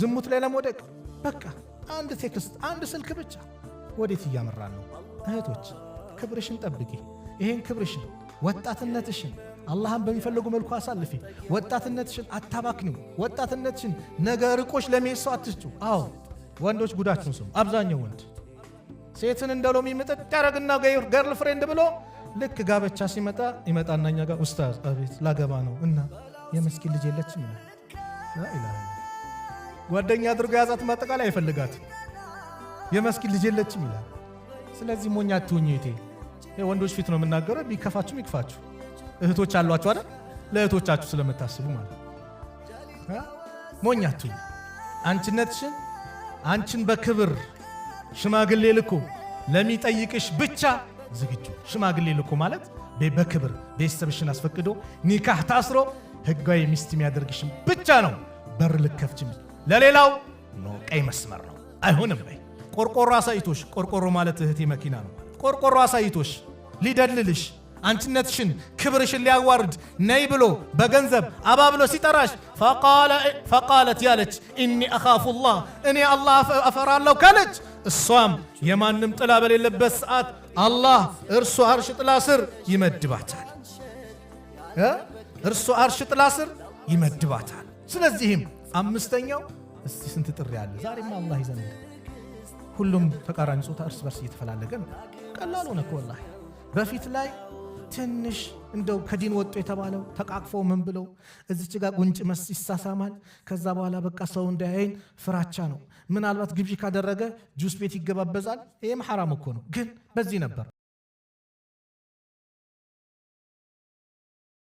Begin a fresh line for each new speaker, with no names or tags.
ዝሙት ላይ ለመውደቅ በቃ አንድ ቴክስት አንድ ስልክ ብቻ ወዴት እያመራን ነው? እህቶች ክብርሽን ጠብቂ። ይሄን ክብርሽን ወጣትነትሽን አላህን በሚፈልጉ መልኩ አሳልፊ። ወጣትነትሽን አታባክኒው። ወጣትነትሽን ነገ ርቆሽ ለመሄድ ሰው አትስጩ። አዎ ወንዶች ጉዳችሁን ስሙ። አብዛኛው ወንድ ሴትን እንደ ሎሚ ምጥጥ ያረግና ገርል ፍሬንድ ብሎ ልክ ጋብቻ ሲመጣ ይመጣና እኛ ጋር ኡስታዝ አቤት ላገባ ነው እና የመስኪን ልጅ የለችም ይላል። ላ ኢላሃ ጓደኛ አድርጎ ያዛት ማጠቃላይ አይፈልጋት የመስኪን ልጅ የለችም ይላል። ስለዚህ ሞኛ አትሁኝ እህቴ። ወንዶች ፊት ነው የምናገረው። ቢከፋችሁም ይክፋችሁ። እህቶች አሏችሁ አይደል? ለእህቶቻችሁ ስለምታስቡ ማለት ሞኛ አትሁኝ። አንቺነትሽን አንቺን በክብር ሽማግሌ ልኮ ለሚጠይቅሽ ብቻ ዝግጁ። ሽማግሌ ልኮ ማለት በክብር ቤተሰብሽን አስፈቅዶ ኒካህ ታስሮ ህጋዊ ሚስት የሚያደርግሽን ብቻ ነው በር ልከፍች። ለሌላው ነው ቀይ መስመር ነው። አይሆንም በይ። ቆርቆሮ አሳይቶሽ፣ ቆርቆሮ ማለት እህቴ መኪና ነው። ቆርቆሮ አሳይቶሽ ሊደልልሽ አንቺነትሽን ክብርሽን ሊያዋርድ ነይ ብሎ በገንዘብ አባብሎ ሲጠራሽ ፈቃለት ያለች ኢኒ አኻፉላህ እኔ አላህ አፈራለሁ ካለች እሷም የማንም ጥላ በሌለበት ሰዓት አላህ እርሱ አርሽ ጥላ ስር ይመድባታል። እርሱ አርሽ ጥላ ስር ይመድባታል። ስለዚህም አምስተኛው እስቲ ስንት ጥሪ አለ ዛሬማ አላህ ይዘን ሁሉም ተቃራኒ ጾታ እርስ በርስ እየተፈላለገ ነው። ቀላል ሆነ እኮ ወላሂ። በፊት ላይ ትንሽ እንደው ከዲን ወጥቶ የተባለው ተቃቅፈው ምን ብለው እዚች ጋር ጉንጭ መስ ይሳሳማል። ከዛ በኋላ በቃ ሰው እንዳያይን ፍራቻ ነው። ምናልባት ግብዣ ካደረገ ጁስ ቤት ይገባበዛል። ይሄም ሐራም እኮ ነው፣ ግን በዚህ ነበር